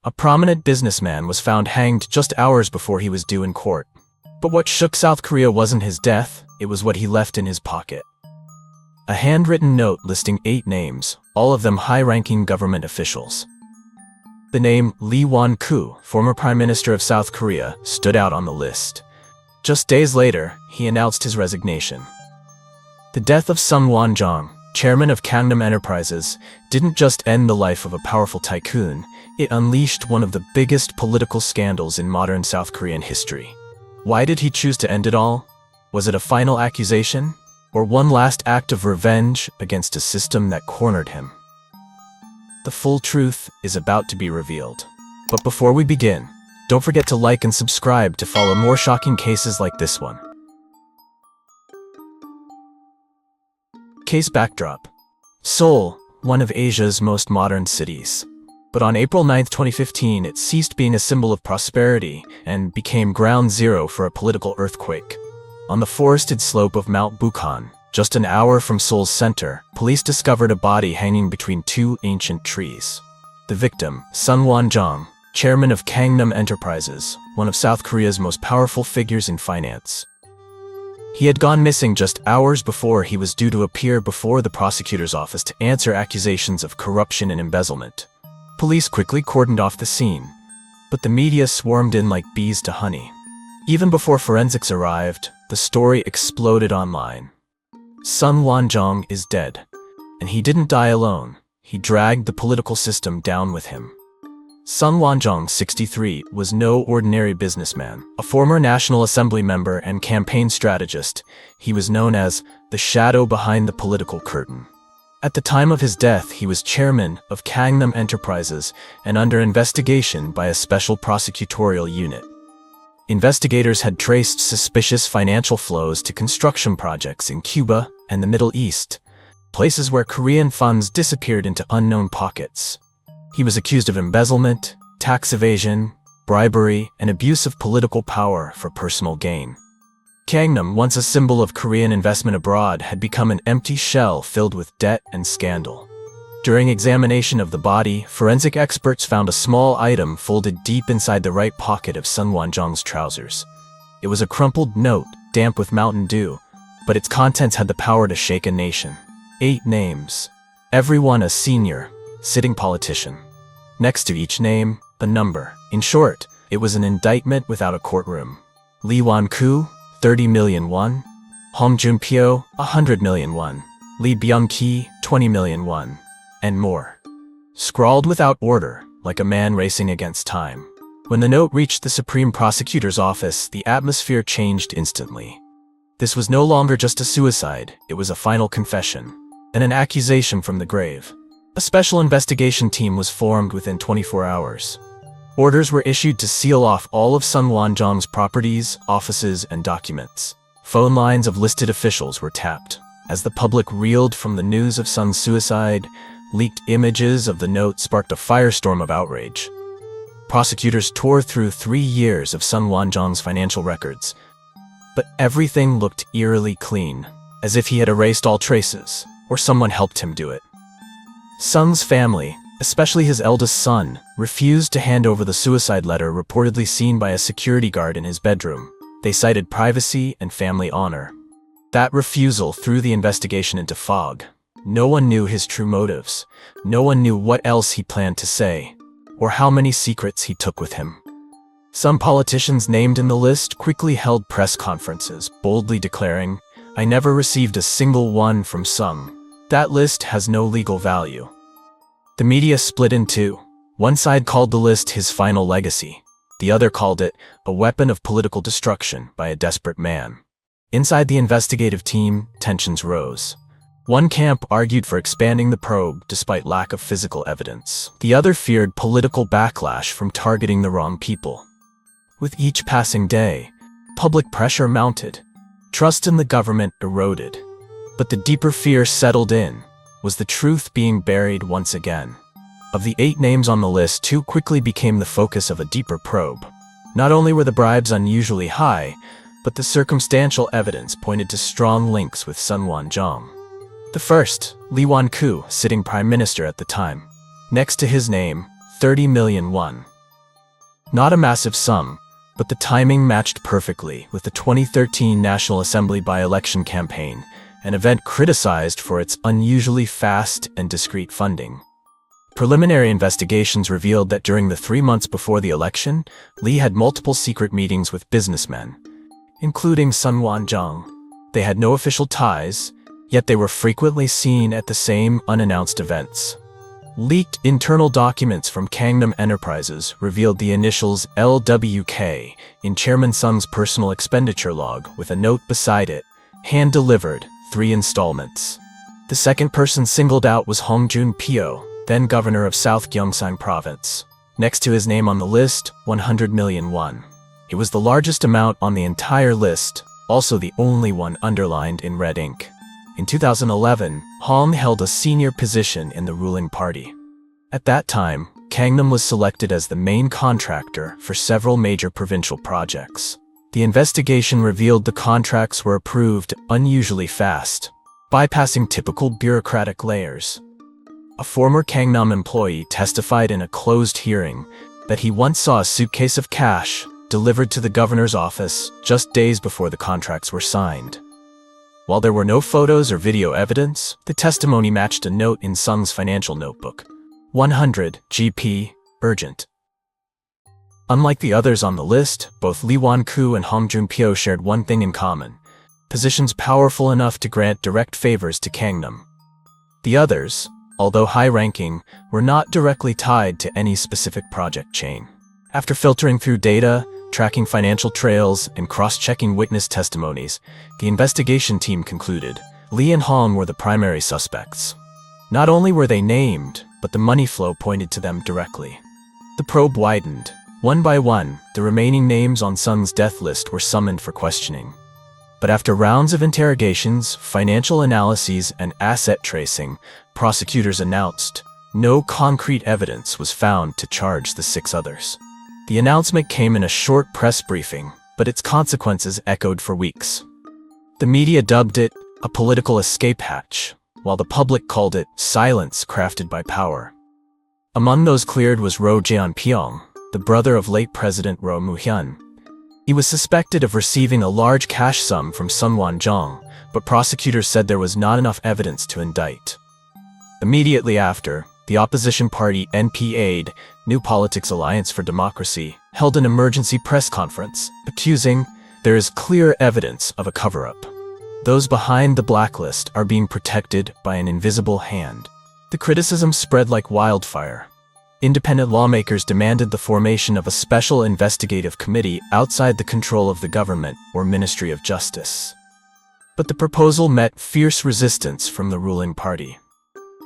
a prominent businessman, was found hanged just hours before he was due in court. But what shook South Korea wasn't his death, it was what he left in his pocket. A handwritten note listing 8 names, all of them high-ranking government officials. The name Lee Wan-koo, former Prime Minister of South Korea, stood out on the list. Just days later, he announced his resignation. The death of Sung Wan-jong, chairman of Gangnam Enterprises, didn't just end the life of a powerful tycoon, it unleashed one of the biggest political scandals in modern South Korean history. Why did he choose to end it all? Was it a final accusation? Or one last act of revenge against a system that cornered him? The full truth is about to be revealed. But before we begin, don't forget to like and subscribe to follow more shocking cases like this one. Case backdrop: Seoul, one of Asia's most modern cities. But on April 9, 2015, it ceased being a symbol of prosperity and became ground zero for a political earthquake. On the forested slope of Mount Bukhan, just an hour from Seoul's center, police discovered a body hanging between 2 ancient trees. The victim, Sung Wan-jong, chairman of Gangnam Enterprises, one of South Korea's most powerful figures in finance. He had gone missing just hours before he was due to appear before the prosecutor's office to answer accusations of corruption and embezzlement. Police quickly cordoned off the scene, but the media swarmed in like bees to honey. Even before forensics arrived, the story exploded online. Sung Wan-jong is dead, and he didn't die alone. He dragged the political system down with him. Sung Wan-jong, 63, was no ordinary businessman. A former National Assembly member and campaign strategist, he was known as the shadow behind the political curtain. At the time of his death, he was chairman of Gangnam Enterprises and under investigation by a special prosecutorial unit. Investigators had traced suspicious financial flows to construction projects in Cuba and the Middle East, places where Korean funds disappeared into unknown pockets. He was accused of embezzlement, tax evasion, bribery, and abuse of political power for personal gain. Gangnam, once a symbol of Korean investment abroad, had become an empty shell filled with debt and scandal. During examination of the body, forensic experts found a small item folded deep inside the right pocket of Sung Wan-jong's trousers. It was a crumpled note, damp with Mountain Dew, but its contents had the power to shake a nation. 8 names. Everyone a senior, sitting politician. Next to each name, a number. In short, it was an indictment without a courtroom. Lee Wan-koo, 30 million won. Hong Jun-pyo, 100 million won. Lee Byung-ki, 20 million won. And more. Scrawled without order, like a man racing against time. When the note reached the Supreme Prosecutor's office, the atmosphere changed instantly. This was no longer just a suicide, it was a final confession, and an accusation from the grave. A special investigation team was formed within 24 hours. Orders were issued to seal off all of Sung Wan-jong's properties, offices, and documents. Phone lines of listed officials were tapped. As the public reeled from the news of Sung's suicide, leaked images of the note sparked a firestorm of outrage. Prosecutors tore through 3 years of Sung Wan-jong's financial records, but everything looked eerily clean, as if he had erased all traces, or someone helped him do it. Sung's family, especially his eldest son, refused to hand over the suicide letter reportedly seen by a security guard in his bedroom. They cited privacy and family honor. That refusal threw the investigation into fog. No one knew his true motives. No one knew what else he planned to say, or how many secrets he took with him. Some politicians named in the list quickly held press conferences, boldly declaring, "I never received a single one from Sung. That list has no legal value." The media split in two. One side called the list his final legacy. The other called it a weapon of political destruction by a desperate man. Inside the investigative team, tensions rose. One camp argued for expanding the probe despite lack of physical evidence. The other feared political backlash from targeting the wrong people. With each passing day, public pressure mounted. Trust in the government eroded. But the deeper fear settled in. Was the truth being buried once again? Of the 8 names on the list, 2 quickly became the focus of a deeper probe. Not only were the bribes unusually high, but the circumstantial evidence pointed to strong links with Sung Wan-jong. The first, Lee Wan-koo, sitting prime minister at the time. Next to his name, 30 million won. Not a massive sum, but the timing matched perfectly with the 2013 National Assembly by-election campaign, an event criticized for its unusually fast and discreet funding. Preliminary investigations revealed that during the 3 months before the election, Lee had multiple secret meetings with businessmen, including Sung Wan-jong. They had no official ties, yet they were frequently seen at the same unannounced events. Leaked internal documents from Gangnam Enterprises revealed the initials LWK in Chairman Sung's personal expenditure log with a note beside it, hand-delivered, 3 installments. The second person singled out was Hong Jun-pyo, then governor of South Gyeongsang Province. Next to his name on the list, 100 million won. It was the largest amount on the entire list, also the only one underlined in red ink. In 2011, Hong held a senior position in the ruling party. At that time, Gangnam was selected as the main contractor for several major provincial projects. The investigation revealed the contracts were approved unusually fast, bypassing typical bureaucratic layers. A former Gangnam employee testified in a closed hearing that he once saw a suitcase of cash delivered to the governor's office just days before the contracts were signed. While there were no photos or video evidence, the testimony matched a note in Sung's financial notebook. 100 GP, urgent. Unlike the others on the list, both Lee Wan-koo and Hong Jun-pyo shared one thing in common: positions powerful enough to grant direct favors to Gangnam. The others, although high-ranking, were not directly tied to any specific project chain. After filtering through data, tracking financial trails, and cross-checking witness testimonies, the investigation team concluded Lee and Hong were the primary suspects. Not only were they named, but the money flow pointed to them directly. The probe widened. One by one, the remaining names on Sung's death list were summoned for questioning. But after rounds of interrogations, financial analyses, and asset tracing, prosecutors announced no concrete evidence was found to charge the 6 others. The announcement came in a short press briefing, but its consequences echoed for weeks. The media dubbed it a political escape hatch, while the public called it silence crafted by power. Among those cleared was Roh Jae-pyong, the brother of late President Roh Moo-hyun. He was suspected of receiving a large cash sum from Sung Wan-jong, but prosecutors said there was not enough evidence to indict. Immediately after, the opposition party NPA'd, New Politics Alliance for Democracy, held an emergency press conference, accusing there is clear evidence of a cover-up. Those behind the blacklist are being protected by an invisible hand. The criticism spread like wildfire. Independent lawmakers demanded the formation of a special investigative committee outside the control of the government or Ministry of Justice. But the proposal met fierce resistance from the ruling party.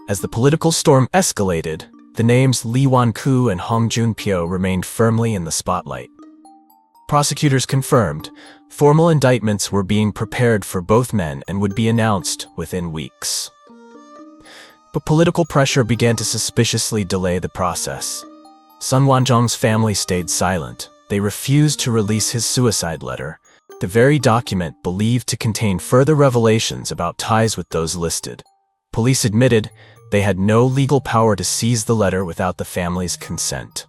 As the political storm escalated, the names Lee Wan-koo and Hong Jun-pyo remained firmly in the spotlight. Prosecutors confirmed formal indictments were being prepared for both men and would be announced within weeks. But political pressure began to suspiciously delay the process. Sung Wan-jong's family stayed silent. They refused to release his suicide letter, the very document believed to contain further revelations about ties with those listed. Police admitted they had no legal power to seize the letter without the family's consent.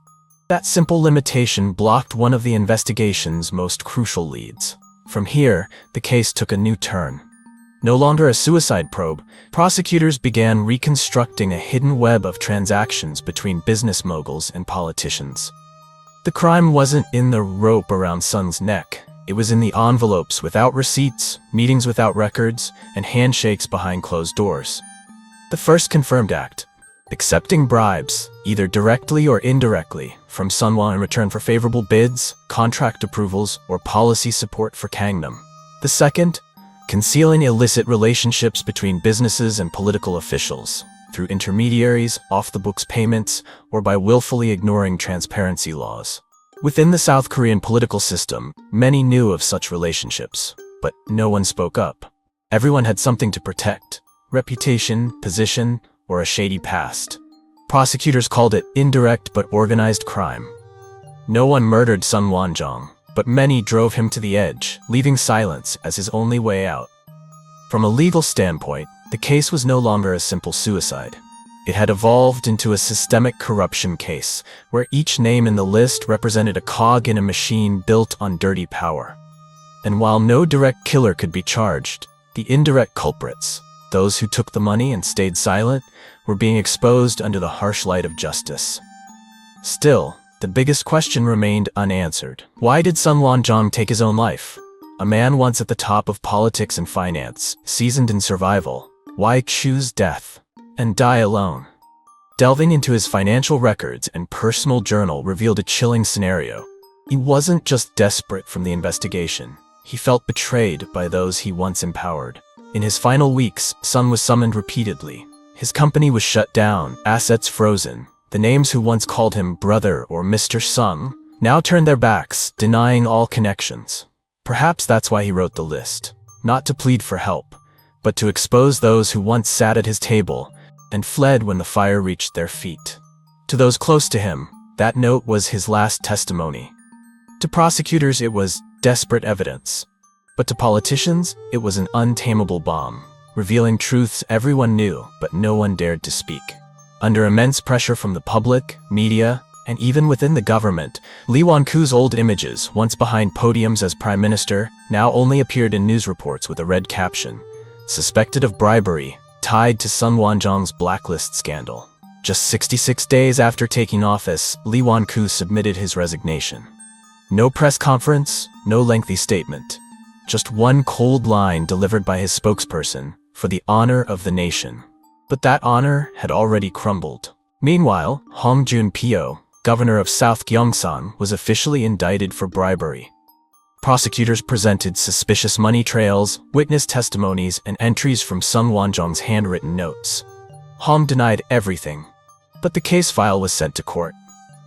That simple limitation blocked one of the investigation's most crucial leads. From here, the case took a new turn. No longer a suicide probe, prosecutors began reconstructing a hidden web of transactions between business moguls and politicians. The crime wasn't in the rope around Sung's neck. It was in the envelopes without receipts, meetings without records, and handshakes behind closed doors. The first confirmed act: accepting bribes, either directly or indirectly, from Sung Wan in return for favorable bids, contract approvals, or policy support for Gangnam. The second, concealing illicit relationships between businesses and political officials, through intermediaries, off-the-books payments, or by willfully ignoring transparency laws. Within the South Korean political system, many knew of such relationships, but no one spoke up. Everyone had something to protect: reputation, position, or a shady past. Prosecutors called it indirect but organized crime. No one murdered Sung Wan-jong, but many drove him to the edge, leaving silence as his only way out. From a legal standpoint, the case was no longer a simple suicide. It had evolved into a systemic corruption case, where each name in the list represented a cog in a machine built on dirty power. And while no direct killer could be charged, the indirect culprits, those who took the money and stayed silent, were being exposed under the harsh light of justice. Still, the biggest question remained unanswered. Why did Sung Wan-jong take his own life? A man once at the top of politics and finance, seasoned in survival. Why choose death and die alone? Delving into his financial records and personal journal revealed a chilling scenario. He wasn't just desperate from the investigation. He felt betrayed by those he once empowered. In his final weeks, Sung was summoned repeatedly. His company was shut down, assets frozen. The names who once called him brother or Mr. Sung now turned their backs, denying all connections. Perhaps that's why he wrote the list. Not to plead for help, but to expose those who once sat at his table and fled when the fire reached their feet. To those close to him, that note was his last testimony. To prosecutors, it was desperate evidence. But to politicians, it was an untamable bomb, revealing truths everyone knew but no one dared to speak. Under immense pressure from the public, media, and even within the government, Lee Wan-koo's old images, once behind podiums as prime minister, now only appeared in news reports with a red caption, "Suspected of bribery, tied to Sung Wan-jong's blacklist scandal." Just 66 days after taking office, Lee Wan-koo submitted his resignation. No press conference, no lengthy statement. Just one cold line delivered by his spokesperson, "For the honor of the nation." But that honor had already crumbled. Meanwhile, Hong Jun-pyo, governor of South Gyeongsang, was officially indicted for bribery. Prosecutors presented suspicious money trails, witness testimonies, and entries from Sung Wan-jong's handwritten notes. Hong denied everything, but the case file was sent to court.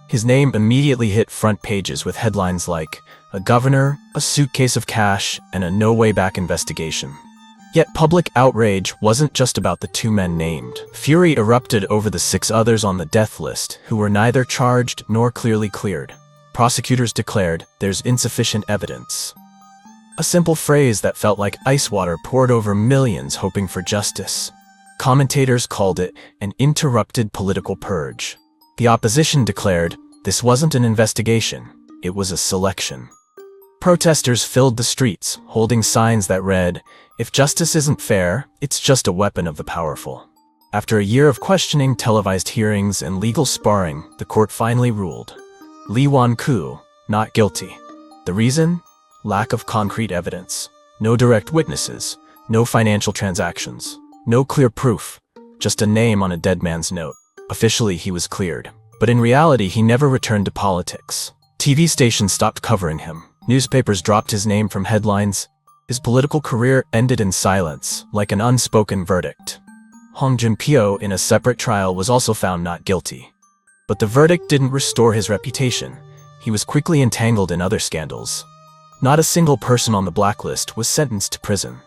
His name immediately hit front pages with headlines like, "A governor, a suitcase of cash, and a no-way-back investigation." Yet public outrage wasn't just about the two men named. Fury erupted over the 6 others on the death list, who were neither charged nor clearly cleared. Prosecutors declared, "There's insufficient evidence." A simple phrase that felt like ice water poured over millions hoping for justice. Commentators called it an interrupted political purge. The opposition declared, this wasn't an investigation, it was a selection. Protesters filled the streets, holding signs that read, "If justice isn't fair, it's just a weapon of the powerful." After a year of questioning, televised hearings, and legal sparring, the court finally ruled. Lee Wan-koo, not guilty. The reason? Lack of concrete evidence. No direct witnesses, no financial transactions, no clear proof, just a name on a dead man's note. Officially, he was cleared. But in reality, he never returned to politics. TV stations stopped covering him. Newspapers dropped his name from headlines. His political career ended in silence, like an unspoken verdict. Hong Jun-pyo, in a separate trial, was also found not guilty. But the verdict didn't restore his reputation. He was quickly entangled in other scandals. Not a single person on the blacklist was sentenced to prison.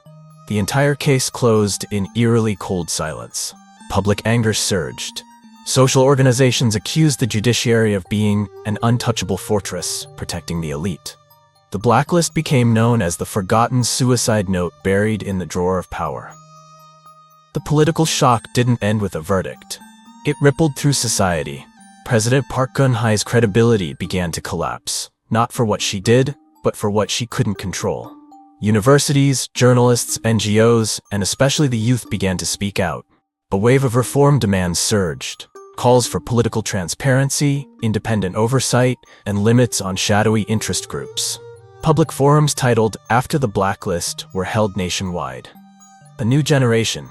The entire case closed in eerily cold silence. Public anger surged. Social organizations accused the judiciary of being an untouchable fortress, protecting the elite. The blacklist became known as the forgotten suicide note buried in the drawer of power. The political shock didn't end with a verdict. It rippled through society. President Park Geun-hye's credibility began to collapse, not for what she did, but for what she couldn't control. Universities, journalists, NGOs, and especially the youth began to speak out. A wave of reform demands surged. Calls for political transparency, independent oversight, and limits on shadowy interest groups. Public forums titled "After the Blacklist" were held nationwide. A new generation,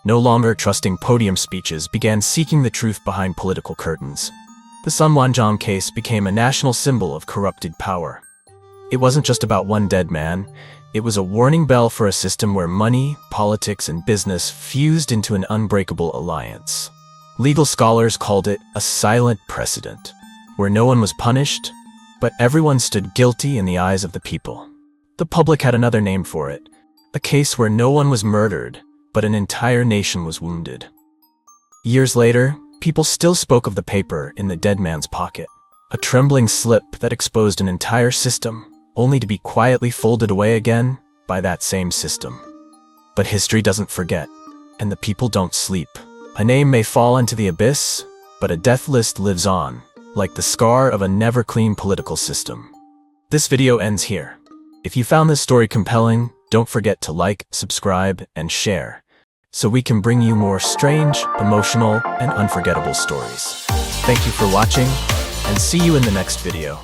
no longer trusting podium speeches, began seeking the truth behind political curtains. The Sung Wan-jong case became a national symbol of corrupted power. It wasn't just about one dead man. It was a warning bell for a system where money, politics, and business fused into an unbreakable alliance. Legal scholars called it a silent precedent, where no one was punished, but everyone stood guilty in the eyes of the people. The public had another name for it, a case where no one was murdered, but an entire nation was wounded. Years later, people still spoke of the paper in the dead man's pocket, a trembling slip that exposed an entire system, only to be quietly folded away again by that same system. But history doesn't forget, and the people don't sleep. A name may fall into the abyss, but a death list lives on, like the scar of a never-clean political system. This video ends here. If you found this story compelling, don't forget to like, subscribe, and share, so we can bring you more strange, emotional, and unforgettable stories. Thank you for watching, and see you in the next video.